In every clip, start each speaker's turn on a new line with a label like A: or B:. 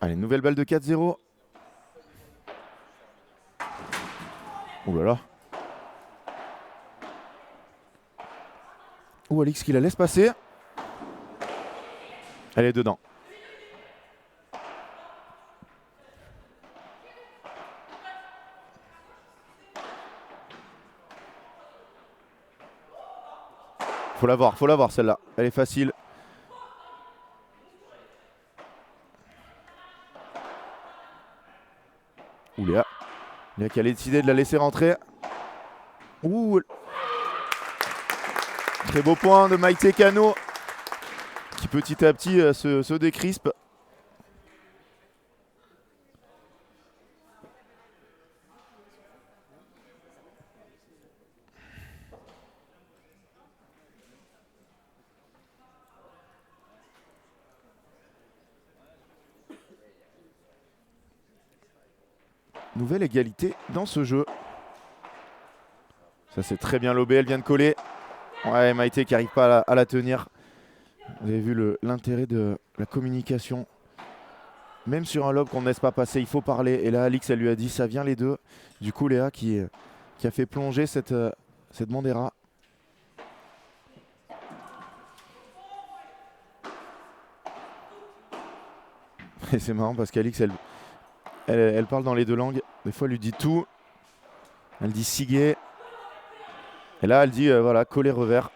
A: Allez, nouvelle balle de 4-0. Ouh là là. Ouh, Alix qui la laisse passer. Elle est dedans. Faut la voir celle-là. Elle est facile. Ouh Léa. Léa qui a décidé de la laisser rentrer. Ouh. Très beau point de Maïté Cano. Qui petit à petit se décrispe. Nouvelle égalité dans ce jeu. Ça c'est très bien lobé, elle vient de coller. Ouais, Maïté qui n'arrive pas à la tenir. Vous avez vu l'intérêt de la communication. Même sur un lob qu'on ne laisse pas passer, il faut parler. Et là, Alix, elle lui a dit, ça vient les deux. Du coup, Léa qui a fait plonger cette Bandera. Et c'est marrant parce qu'Alix, elle parle dans les deux langues. Des fois, elle lui dit tout. Elle dit Siguet. Et là, elle dit, voilà, coller revers.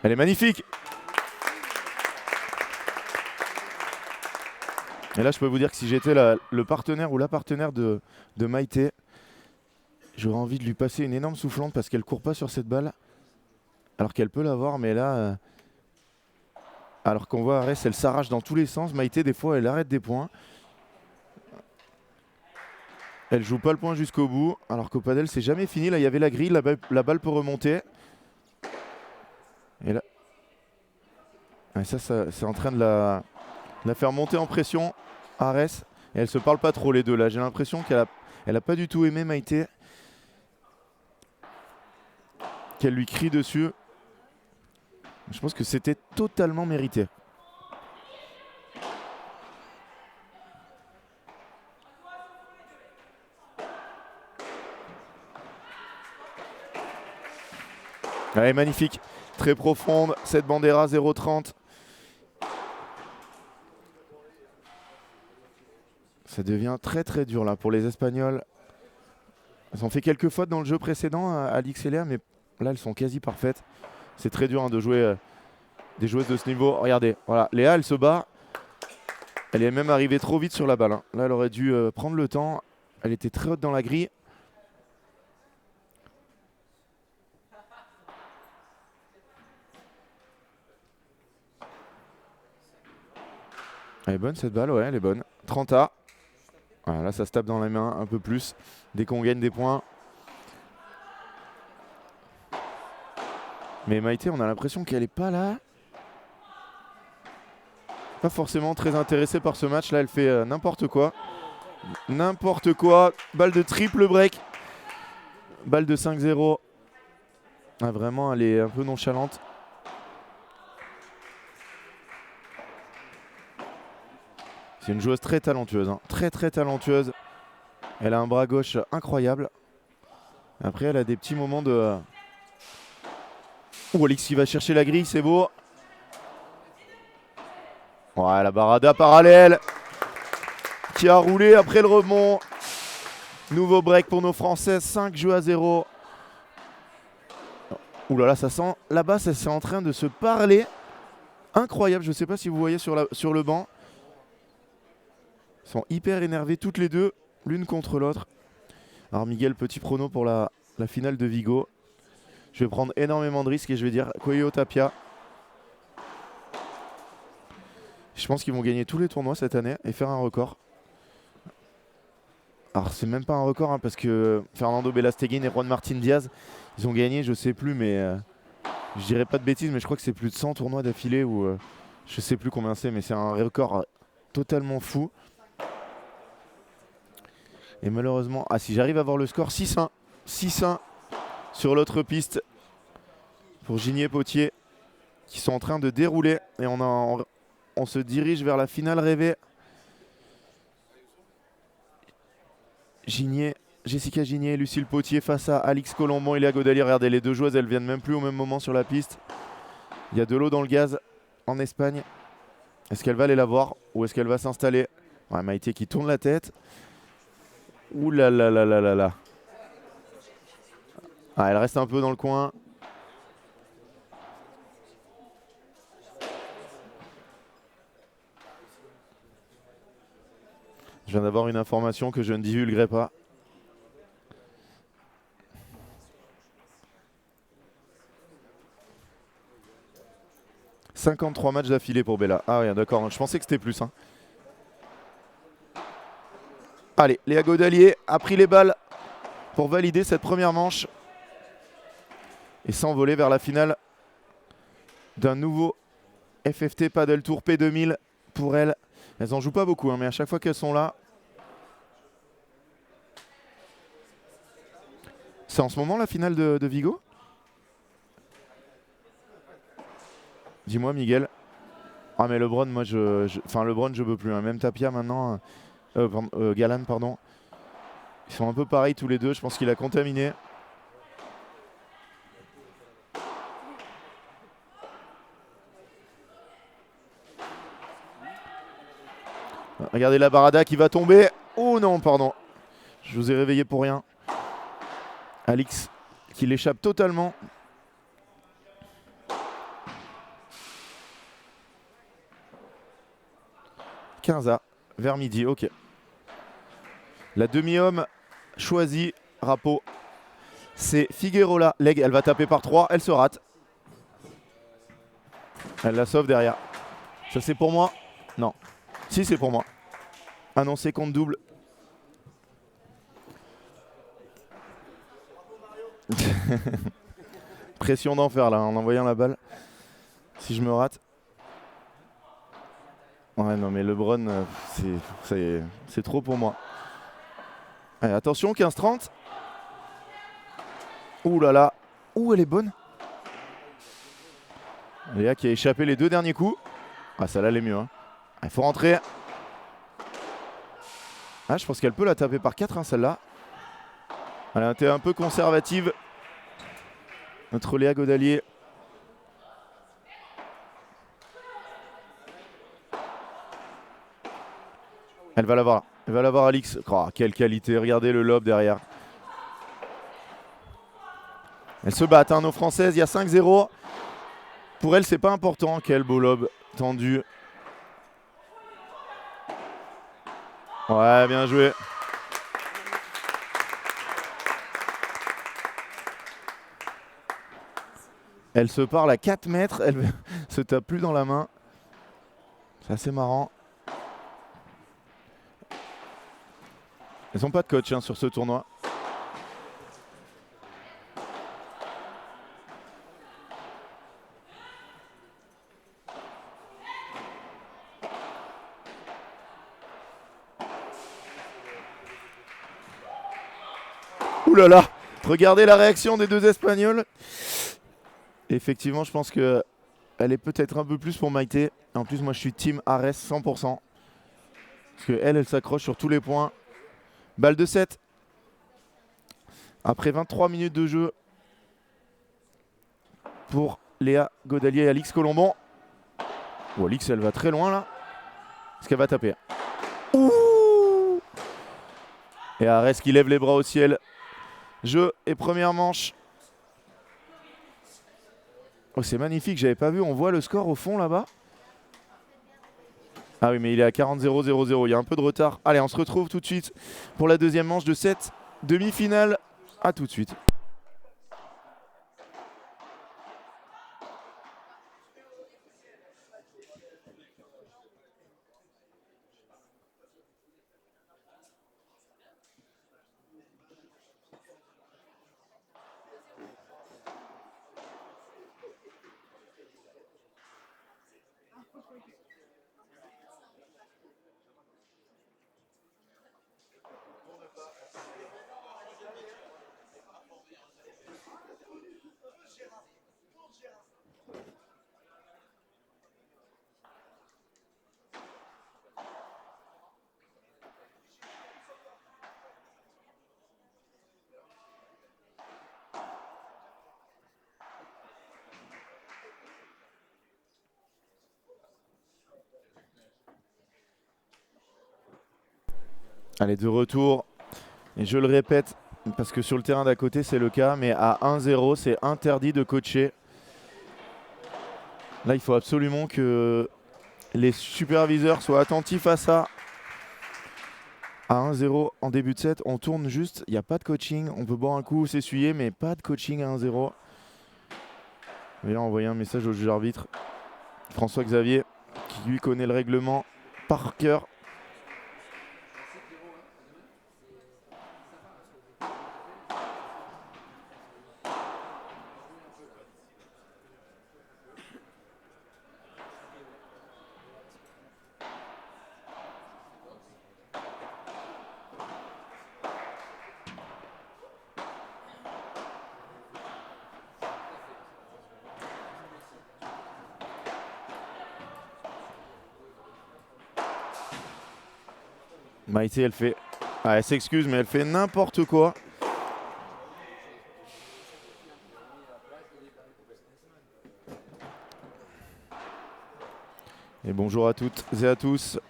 A: Elle est magnifique. Et là, je peux vous dire que si j'étais le partenaire ou la partenaire de Maïté, j'aurais envie de lui passer une énorme soufflante parce qu'elle court pas sur cette balle. Alors qu'elle peut l'avoir, mais là, alors qu'on voit Arès, elle s'arrache dans tous les sens. Maïté, des fois, elle arrête des points. Elle joue pas le point jusqu'au bout, alors qu'au padel, c'est jamais fini. Là, il y avait la grille, la balle peut remonter. Et là, et ça c'est en train de la faire monter en pression, Arès. Et elles se parlent pas trop les deux là. J'ai l'impression qu'elle a pas du tout aimé Maïté. Qu'elle lui crie dessus. Je pense que c'était totalement mérité. Elle est magnifique, très profonde, cette Bandera 0,30. Ça devient très très dur là pour les Espagnols. Elles ont fait quelques fautes dans le jeu précédent, Alix et Léa, mais là elles sont quasi parfaites. C'est très dur de jouer des joueuses de ce niveau. Regardez, voilà, Léa elle se bat. Elle est même arrivée trop vite sur la balle. Là elle aurait dû prendre le temps. Elle était très haute dans la grille. Elle est bonne cette balle, ouais, elle est bonne. 30A. Voilà, là, ça se tape dans les mains un peu plus dès qu'on gagne des points. Mais Maïté, on a l'impression qu'elle n'est pas là. Pas forcément très intéressée par ce match. Là, elle fait n'importe quoi. N'importe quoi. Balle de triple break. Balle de 5-0. Ah, vraiment, elle est un peu nonchalante. C'est une joueuse très talentueuse, hein. Très très talentueuse. Elle a un bras gauche incroyable. Après, elle a des petits moments de... Ouh, Alix qui va chercher la grille, c'est beau. Ouais, la barada parallèle qui a roulé après le rebond. Nouveau break pour nos Françaises, 5-0. Ouh là là, ça sent... Là-bas, ça c'est en train de se parler. Incroyable, je ne sais pas si vous voyez sur le banc. Elles sont hyper énervées toutes les deux, l'une contre l'autre. Alors Miguel, petit prono pour la finale de Vigo. Je vais prendre énormément de risques et je vais dire Cuello Tapia. Je pense qu'ils vont gagner tous les tournois cette année et faire un record. Alors c'est même pas un record hein, parce que Fernando Belasteguin et Juan Martín Díaz, ils ont gagné, je sais plus, mais je dirais pas de bêtises, mais je crois que c'est plus de 100 tournois d'affilée ou je sais plus combien c'est, mais c'est un record totalement fou. Et malheureusement, si j'arrive à voir le score, 6-1 sur l'autre piste pour Gigné Potier. qui sont en train de dérouler. Et on se dirige vers la finale rêvée. Jessica Ginier et Lucille Potier face à Alix Colombon et Léa Godalier. Regardez, les deux joueuses, elles viennent même plus au même moment sur la piste. Il y a de l'eau dans le gaz en Espagne. Est-ce qu'elle va aller la voir ou est-ce qu'elle va s'installer? Ouais, Maïté qui tourne la tête. Ouh là là là là là là. Ah, elle reste un peu dans le coin. Je viens d'avoir une information que je ne divulguerai pas. « 53 matchs d'affilée pour Bella. » Ah oui, d'accord, je pensais que c'était plus. Hein. Allez, Léa Godalier a pris les balles pour valider cette première manche et s'envoler vers la finale d'un nouveau FFT Padel Tour P2000 pour elles. Elles n'en jouent pas beaucoup, hein, mais à chaque fois qu'elles sont là, c'est en ce moment la finale de Vigo? Dis-moi, Miguel. Ah, mais LeBron, moi, enfin, LeBron, je peux plus. Hein. Même Tapia maintenant, Galan, pardon. Ils sont un peu pareils tous les deux. Je pense qu'il a contaminé. Regardez la Barada qui va tomber. Oh non, pardon. Je vous ai réveillé pour rien. Alix qui l'échappe totalement. « 15 vers midi, ok. La demi-homme choisie, Rapo. C'est Figueroa. Leg, elle va taper par 3, elle se rate. Elle la sauve derrière. Ça c'est pour moi? Non. Si, c'est pour moi. Annoncé compte double. Pression d'enfer là, en envoyant la balle. Si je me rate. Ouais, non, mais LeBron, c'est trop pour moi. Allez, attention, 15-30. Ouh là là. Ouh, elle est bonne. Léa qui a échappé les deux derniers coups. Ah, ça là, elle est mieux. Hein. Il faut rentrer. Ah, je pense qu'elle peut la taper par 4, hein, celle-là. Elle a été un peu conservative. Notre Léa Godalier. Elle va l'avoir. Elle va l'avoir, Alix. Oh, quelle qualité. Regardez le lob derrière. Elles se battent, hein, nos Françaises. Il y a 5-0. Pour elle, c'est pas important. Quel beau lob tendu. Ouais, bien joué. Elle se parle à 4 mètres. Elle se tape plus dans la main. C'est assez marrant. Elles n'ont pas de coach hein, sur ce tournoi. Ouh là là! Regardez la réaction des deux Espagnols. Effectivement, je pense qu'elle est peut-être un peu plus pour Maïté. En plus, moi, je suis team Ares 100%. Parce qu'elle, elle s'accroche sur tous les points. Balle de 7. Après 23 minutes de jeu pour Léa Godalier et Alix Colombon. Oh, Alix, elle va très loin là. Est-ce qu'elle va taper? Ouh! Et Ares qui lève les bras au ciel. Jeu et première manche. Oh, c'est magnifique, j'avais pas vu. On voit le score au fond là-bas. Ah oui, mais il est à 40-0-0-0. Il y a un peu de retard. Allez, on se retrouve tout de suite pour la deuxième manche de cette demi-finale. A tout de suite. Allez, de retour. Et je le répète, parce que sur le terrain d'à côté, c'est le cas, mais à 1-0, c'est interdit de coacher. Là, il faut absolument que les superviseurs soient attentifs à ça. À 1-0 en début de set, on tourne juste, il n'y a pas de coaching. On peut boire un coup, s'essuyer, mais pas de coaching à 1-0. Je vais envoyer un message au juge arbitre, François Xavier, qui lui connaît le règlement par cœur. Maïté, elle fait... Ah, elle s'excuse, mais elle fait n'importe quoi. Et bonjour à toutes et à tous.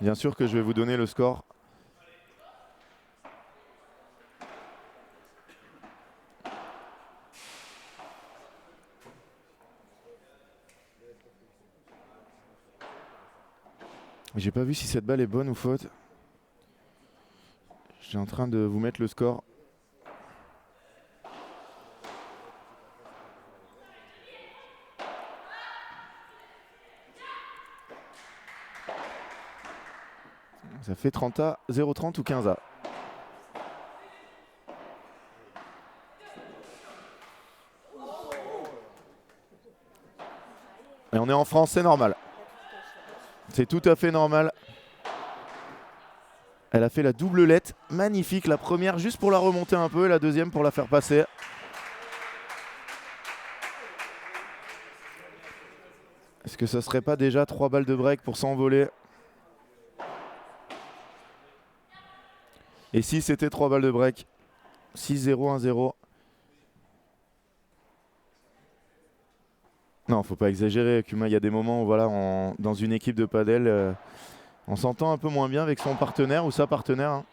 A: Bien sûr que je vais vous donner le score. J'ai pas vu si cette balle est bonne ou faute. Je suis en train de vous mettre le score. Ça fait 30A, 0-30 ou 15A. Et on est en France, c'est normal. C'est tout à fait normal. Elle a fait la doublelette, magnifique. La première juste pour la remonter un peu et la deuxième pour la faire passer. Est-ce que ça serait pas déjà 3 balles de break pour s'envoler? Et si c'était 3 balles de break, 6-0, 1-0. Non, faut pas exagérer, Kuma. Il y a des moments où voilà, dans une équipe de padel, on s'entend un peu moins bien avec son partenaire ou sa partenaire. Hein.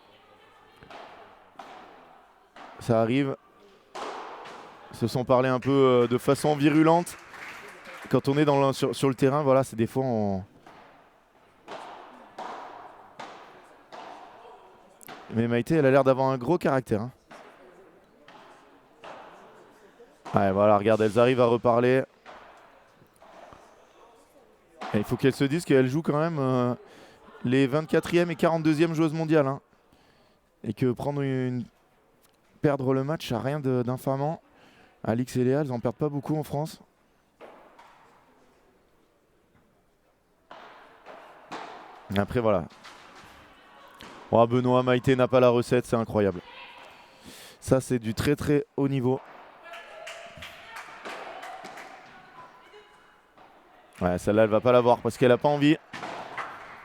A: Ça arrive. Ils se sont parlé un peu de façon virulente. Quand on est sur le terrain, voilà, c'est des fois Mais Maïté, elle a l'air d'avoir un gros caractère. Hein. Ouais, voilà, regarde, elles arrivent à reparler. Et il faut qu'elles se disent qu'elles jouent quand même les 24e et 42e joueuses mondiales. Hein. Et que perdre le match, ça n'a rien d'infamant. Alix et Léa, elles n'en perdent pas beaucoup en France. Et après, voilà. Oh, Benoît, Maïté n'a pas la recette, c'est incroyable. Ça, c'est du très très haut niveau. Ouais, celle-là, elle va pas l'avoir parce qu'elle a pas envie.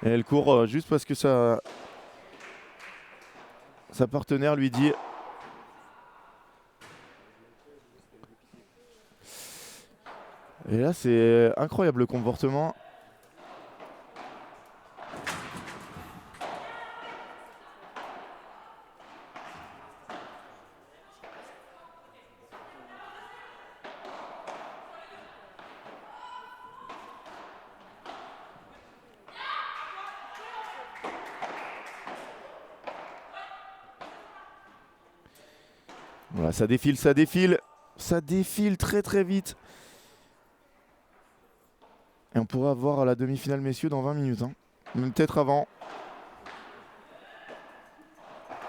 A: Et elle court juste parce que sa partenaire lui dit. Et là, c'est incroyable le comportement. Voilà, ça défile, ça défile. Ça défile très très vite. Et on pourra voir la demi-finale messieurs dans 20 minutes. Hein. Même peut-être avant.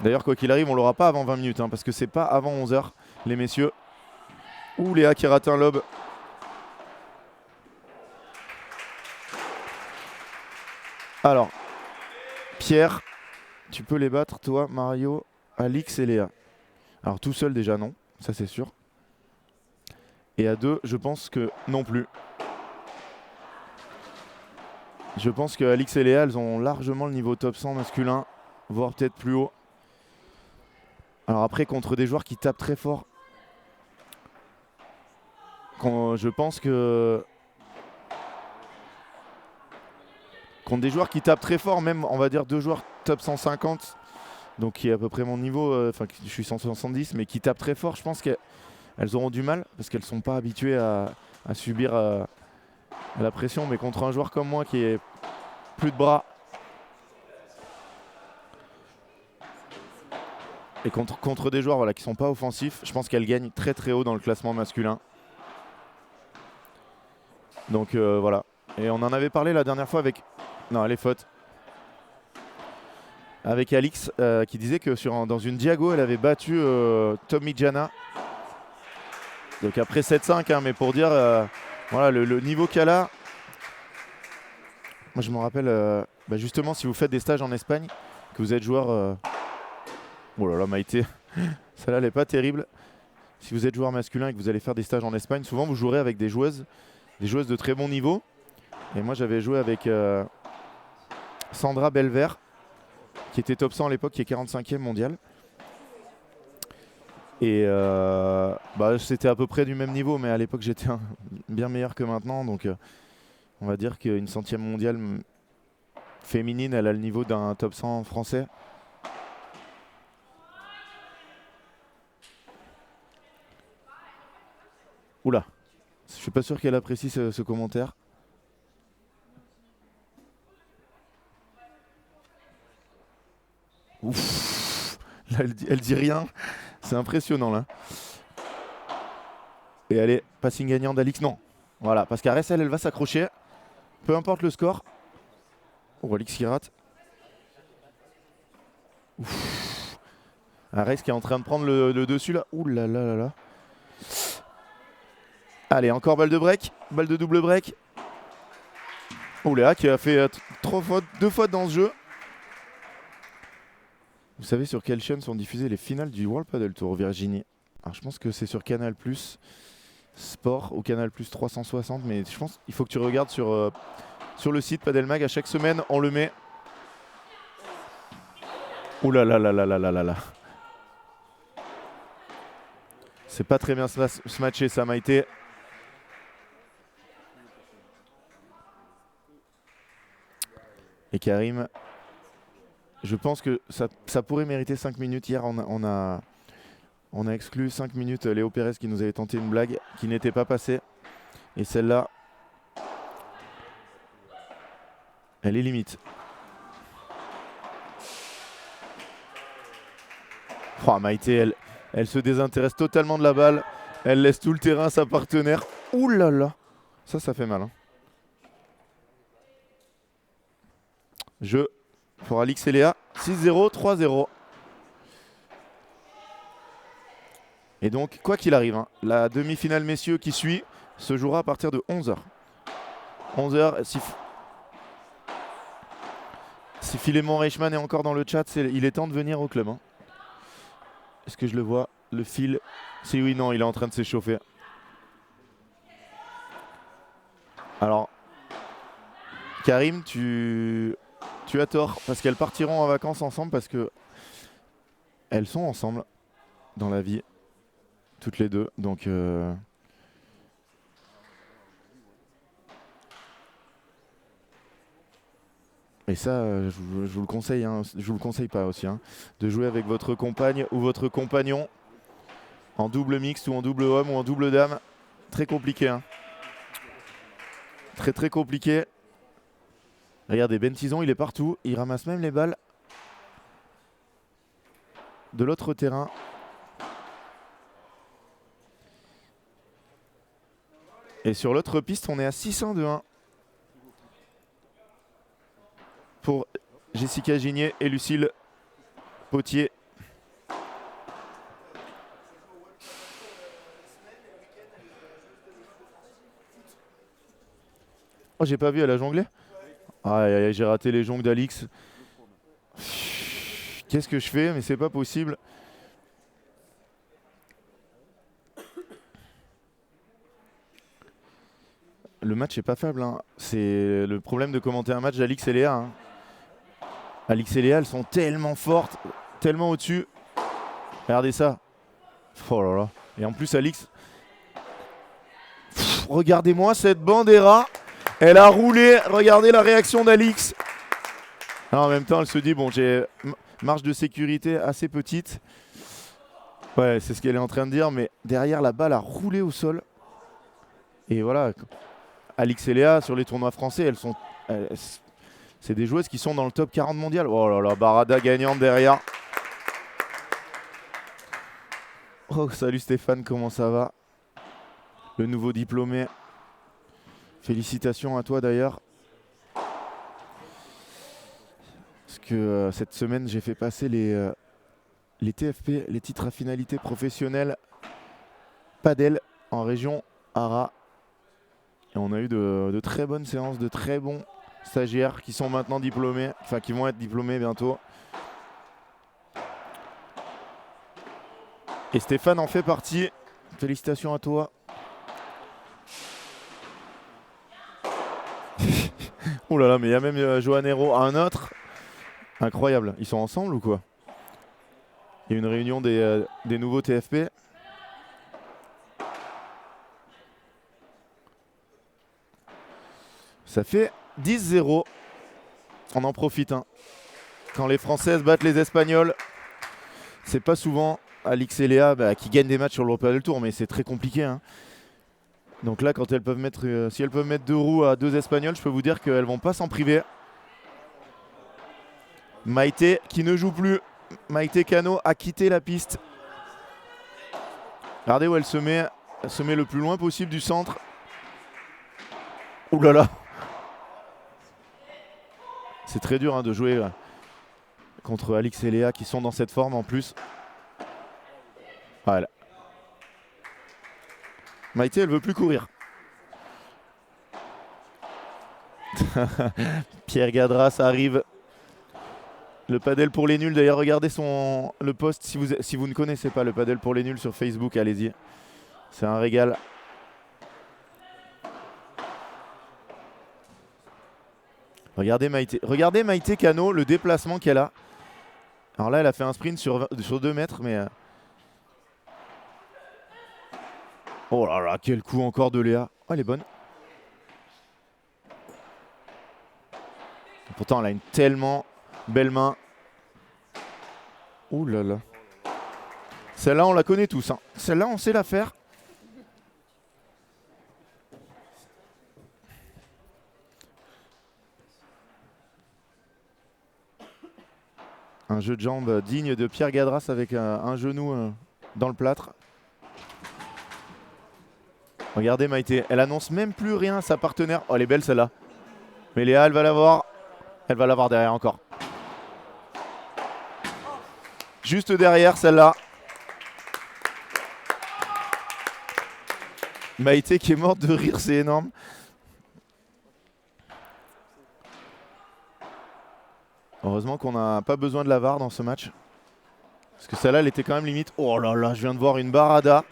A: D'ailleurs, quoi qu'il arrive, on l'aura pas avant 20 minutes. Hein, parce que c'est pas avant 11h, les messieurs. Ouh, Léa qui rate un lob. Alors, Pierre, tu peux les battre, toi, Mario, Alix et Léa. Alors, tout seul déjà, non. Ça, c'est sûr. Et à deux, je pense que non plus. Je pense que Alix et Léa, elles ont largement le niveau top 100 masculin, voire peut-être plus haut. Alors après, contre des joueurs qui tapent très fort, je pense que contre des joueurs qui tapent très fort, même on va dire 2 joueurs top 150, donc qui est à peu près mon niveau, enfin je suis 170, mais qui tapent très fort, je pense qu'elles auront du mal parce qu'elles ne sont pas habituées à subir la pression, mais contre un joueur comme moi qui est plus de bras et contre des joueurs voilà, qui ne sont pas offensifs, je pense qu'elles gagnent très très haut dans le classement masculin. Donc voilà. Et on en avait parlé la dernière fois avec... Non, elle est faute. Avec Alix qui disait que dans une Diago, elle avait battu Tommy Jana. Donc après 7-5, hein, mais pour dire voilà, le niveau qu'elle a. Moi je me rappelle justement si vous faites des stages en Espagne, que vous êtes joueur... Oh là là Maïté, celle-là elle n'est pas terrible. Si vous êtes joueur masculin et que vous allez faire des stages en Espagne, souvent vous jouerez avec des joueuses de très bon niveau. Et moi j'avais joué avec Sandra Belver, qui était top 100 à l'époque, qui est 45e mondial. Et c'était à peu près du même niveau, mais à l'époque j'étais bien meilleur que maintenant. Donc on va dire qu'une 100e mondiale féminine, elle a le niveau d'un top 100 français. Oula, je suis pas sûr qu'elle apprécie ce commentaire. Ouf, là elle dit rien, c'est impressionnant là. Et allez, passing gagnant d'Alix, non. Voilà, parce qu'Arès elle va s'accrocher, peu importe le score. Oh, Alix qui rate. Ouf. Arès qui est en train de prendre le dessus là. Ouh là là là là. Allez, encore balle de break, balle de double break. Oh Léa qui a fait 2 fautes dans ce jeu. Vous savez sur quelle chaîne sont diffusées les finales du World Padel Tour, Virginie? Alors je pense que c'est sur Canal Plus Sport ou Canal Plus 360, mais je pense qu'il faut que tu regardes sur le site Padel Mag. À chaque semaine, on le met. Ouh là là là là là là là là. C'est pas très bien se matcher ça, Maïté. Et Karim, je pense que ça pourrait mériter 5 minutes. Hier, on a exclu 5 minutes Léo Pérez qui nous avait tenté une blague qui n'était pas passée. Et celle-là, elle est limite. Oh, Maïté, elle se désintéresse totalement de la balle. Elle laisse tout le terrain à sa partenaire. Ouh là là, ça fait mal. Hein. Jeu pour Alix et Léa. 6-0, 3-0. Et donc, quoi qu'il arrive, hein, la demi-finale messieurs qui suit se jouera à partir de 11h. 11h, si Philémon Reichmann est encore dans le chat, il est temps de venir au club. Hein. Est-ce que je le vois? Le fil. Si oui, non, il est en train de s'échauffer. Alors, Karim, tu as tort, parce qu'elles partiront en vacances ensemble, parce que elles sont ensemble dans la vie, toutes les deux. Donc, et ça, je vous le conseille, hein, je vous le conseille pas aussi, hein, de jouer avec votre compagne ou votre compagnon en double mixte ou en double homme ou en double dame. Très compliqué. Hein. Très très compliqué. Regardez, Ben Tison, il est partout. Il ramasse même les balles de l'autre terrain. Et sur l'autre piste, on est à 6-1-2-1 pour Jessica Gigné et Lucille Potier. Oh, j'ai pas vu, elle a jonglé. Aïe, aïe, j'ai raté les jongles d'Alix. Qu'est-ce que je fais? Mais c'est pas possible. Le match est pas faible. Hein. C'est le problème de commenter un match d'Alix et Léa. Hein. Alix et Léa, elles sont tellement fortes, tellement au-dessus. Regardez ça. Oh là là. Et en plus, Alix. Regardez-moi cette bandera. Elle a roulé. Regardez la réaction d'Alix. Alors, en même temps, elle se dit, bon, j'ai marge de sécurité assez petite. Ouais, c'est ce qu'elle est en train de dire, mais derrière, la balle a roulé au sol. Et voilà, Alix et Léa, sur les tournois français, c'est des joueuses qui sont dans le top 40 mondial. Oh là là, Barada gagnante derrière. Oh, salut Stéphane, comment ça va? Le nouveau diplômé. Félicitations à toi d'ailleurs. Parce que cette semaine, j'ai fait passer les TFP, les titres à finalité professionnelle Padel en région Ara. Et on a eu de très bonnes séances, de très bons stagiaires qui sont maintenant diplômés, enfin qui vont être diplômés bientôt. Et Stéphane en fait partie. Félicitations à toi. Oh là là, mais il y a même Joanero, un autre. Incroyable. Ils sont ensemble ou quoi? Il y a une réunion des nouveaux TFP. Ça fait 10-0. On en profite. Hein. Quand les Françaises battent les Espagnols, c'est pas souvent Alix et Léa qui gagnent des matchs sur l'Europe Padel Tour, mais c'est très compliqué. Hein. Donc là, quand elles peuvent mettre, si elles peuvent mettre 2 roues à 2 Espagnols, je peux vous dire qu'elles vont pas s'en priver. Maïté qui ne joue plus. Maïté Cano a quitté la piste. Regardez où elle se met. Elle se met le plus loin possible du centre. Ouh là là. C'est très dur de jouer contre Alix et Léa qui sont dans cette forme en plus. Voilà. Maïté, elle veut plus courir. Pierre Gadras arrive. Le padel pour les nuls. D'ailleurs, regardez le post si vous ne connaissez pas le padel pour les nuls sur Facebook. Allez-y. C'est un régal. Regardez Maïté Cano, le déplacement qu'elle a. Alors là, elle a fait un sprint sur 2 mètres, mais... Oh là là, quel coup encore de Léa. Oh, elle est bonne. Pourtant, elle a une tellement belle main. Ouh là là. Celle-là, on la connaît tous. Hein. Celle-là, on sait la faire. Un jeu de jambes digne de Pierre Gadras avec un genou dans le plâtre. Regardez Maïté, elle annonce même plus rien à sa partenaire. Oh, elle est belle celle-là. Mais Léa, elle va l'avoir. Elle va l'avoir derrière encore. Juste derrière celle-là. Maïté qui est morte de rire, c'est énorme. Heureusement qu'on n'a pas besoin de la VAR dans ce match. Parce que celle-là, elle était quand même limite. Oh là là, je viens de voir une barada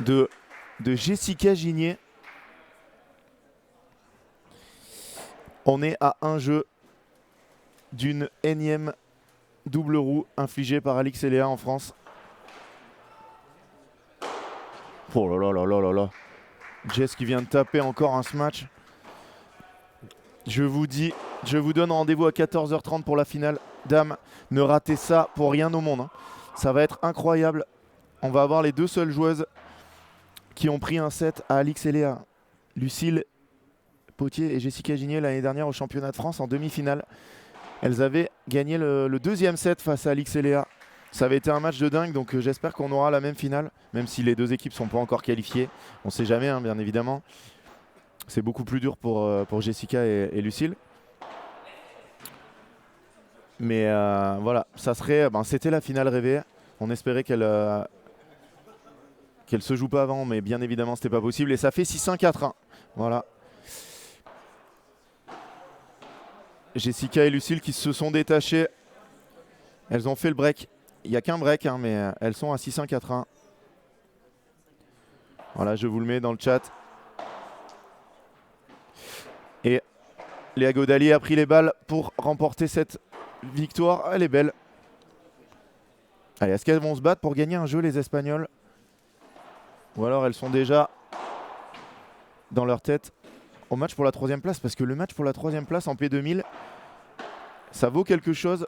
A: de Jessica Gigné. On est à un jeu d'une énième double roue infligée par Alix et Léa en France. Oh là là là là là là. Jess qui vient de taper encore un smash. Je vous donne rendez-vous à 14h30 pour la finale. Dame, ne ratez ça pour rien au monde. Hein. Ça va être incroyable. On va avoir les 2 seules joueuses qui ont pris un set à Alix et Léa. Lucille Potier et Jessica Gigné l'année dernière au championnat de France en demi-finale. Elles avaient gagné le 2e set face à Alix et Léa. Ça avait été un match de dingue, donc j'espère qu'on aura la même finale, même si les 2 équipes ne sont pas encore qualifiées. On ne sait jamais, hein, bien évidemment. C'est beaucoup plus dur pour Jessica et Lucille. Mais voilà, ça serait, c'était la finale rêvée. On espérait qu'elle se joue pas avant, mais bien évidemment, c'était pas possible. Et ça fait 6-1-4-1. Voilà. Jessica et Lucille qui se sont détachées. Elles ont fait le break. Il n'y a qu'un break, hein, mais elles sont à 6-1-4-1. Voilà, je vous le mets dans le chat. Et Léa Godali a pris les balles pour remporter cette victoire. Elle est belle. Allez, est-ce qu'elles vont se battre pour gagner un jeu, les Espagnols? Ou alors elles sont déjà dans leur tête au match pour la 3e place? Parce que le match pour la 3e place en P2000, ça vaut quelque chose.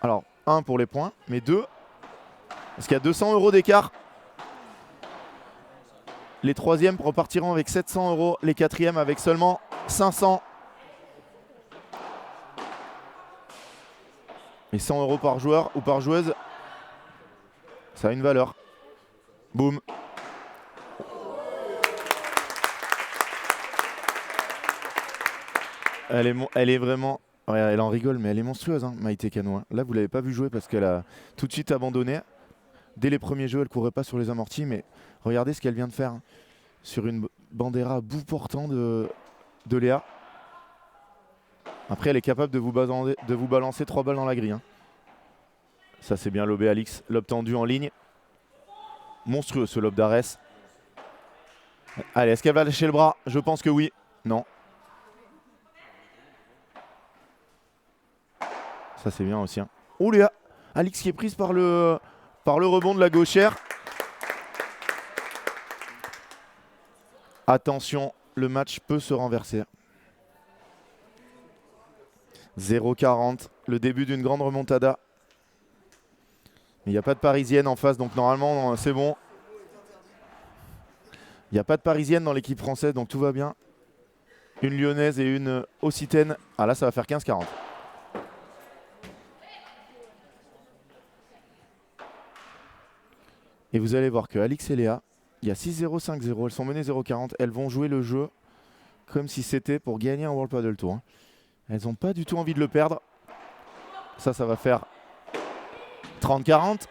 A: Alors, 1 pour les points, mais 2, parce qu'il y a 200 € d'écart. Les troisièmes repartiront avec 700 €, les quatrièmes avec seulement 500. Et 100 € par joueur ou par joueuse, ça a une valeur. Boum. Elle est vraiment... Ouais, elle en rigole, mais elle est monstrueuse, hein, Maïté Cano. Hein. Là, vous ne l'avez pas vu jouer parce qu'elle a tout de suite abandonné. Dès les premiers jeux, elle ne courait pas sur les amortis, mais regardez ce qu'elle vient de faire. Hein. Sur une bandera à bout portant de Léa. Après, elle est capable de vous balancer 3 balles dans la grille. Hein. Ça, c'est bien lobé Alix. Lob tendu en ligne. Monstrueux ce lob d'Arès. Allez, est-ce qu'elle va lâcher le bras? Je pense que oui. Non. Ça, c'est bien aussi. Hein. Oh Léa, Alix qui est prise par le rebond de la gauchère. Attention, le match peut se renverser. 0-40, le début d'une grande remontada. Il n'y a pas de Parisienne en face, donc normalement, c'est bon. Il n'y a pas de Parisienne dans l'équipe française, donc tout va bien. Une Lyonnaise et une Occitane. Ah là, ça va faire 15-40. Et vous allez voir que Alix et Léa, il y a 6-0, 5-0. Elles sont menées 0-40. Elles vont jouer le jeu comme si c'était pour gagner un World Padel Tour. Hein. Elles n'ont pas du tout envie de le perdre. Ça va faire 30-40.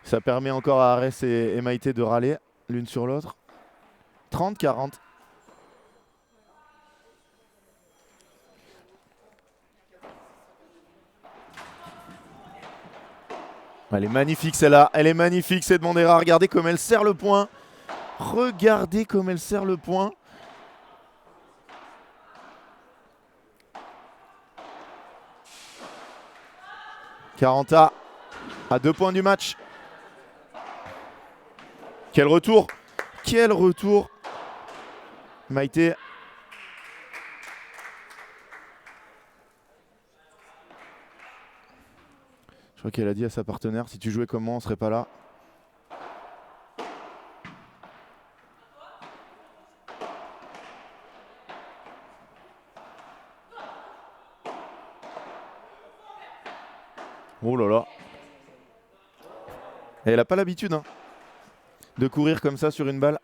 A: Ça permet encore à Arès et Maïté de râler l'une sur l'autre. 30-40. Elle est magnifique celle-là. Elle est magnifique cette Bandera. Regardez comme elle serre le point. Regardez comme elle serre le point. Caranta à 2 points du match. Quel retour! Quel retour! Maïté. Je crois qu'elle a dit à sa partenaire, si tu jouais comme moi, on serait pas là. Oh là là. Et elle n'a pas l'habitude hein, de courir comme ça sur une balle.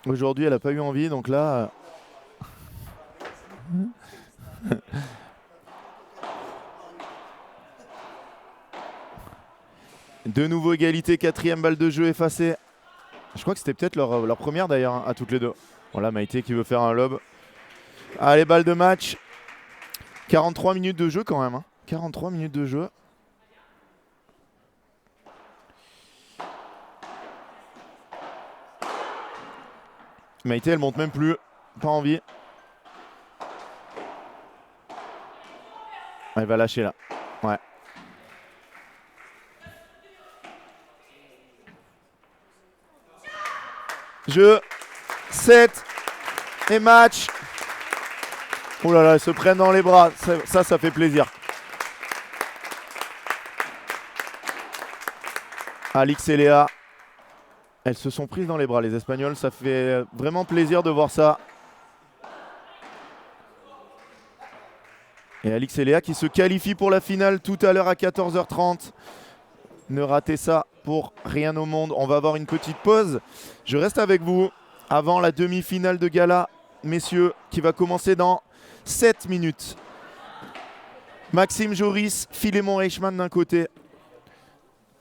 A: Aujourd'hui, elle n'a pas eu envie, donc là... De nouveau égalité, 4e balle de jeu effacée. Je crois que c'était peut-être leur première d'ailleurs hein, à toutes les deux. Voilà Maïté qui veut faire un lob. Allez, balle de match. 43 minutes de jeu quand même. Hein. 43 minutes de jeu. Maïté elle monte même plus. Pas envie. Elle va lâcher là. Ouais. Jeu, 7 et match. Oh là là, elles se prennent dans les bras. Ça fait plaisir. Alix et Léa, elles se sont prises dans les bras, les Espagnols. Ça fait vraiment plaisir de voir ça. Et Alix et Léa qui se qualifient pour la finale tout à l'heure à 14h30. Ne ratez ça pour rien au monde. On va avoir une petite pause. Je reste avec vous avant la demi-finale de gala, messieurs, qui va commencer dans 7 minutes. Maxime Joris, Philémon Reichmann d'un côté,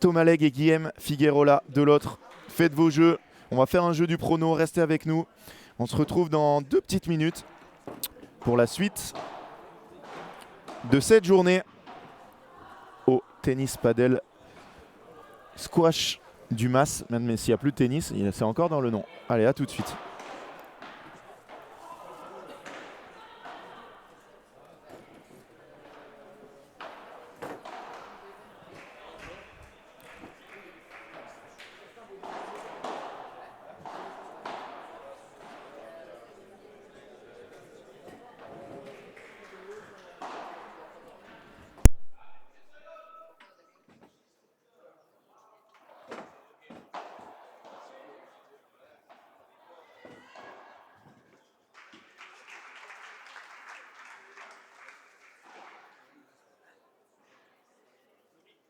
A: Thomas Legge et Guillaume Figuerola de l'autre. Faites vos jeux. On va faire un jeu du prono. Restez avec nous. On se retrouve dans 2 petites minutes pour la suite de cette journée au tennis padel squash du Mas. Même s'il n'y a plus de tennis, c'est encore dans le nom. Allez, à tout de suite.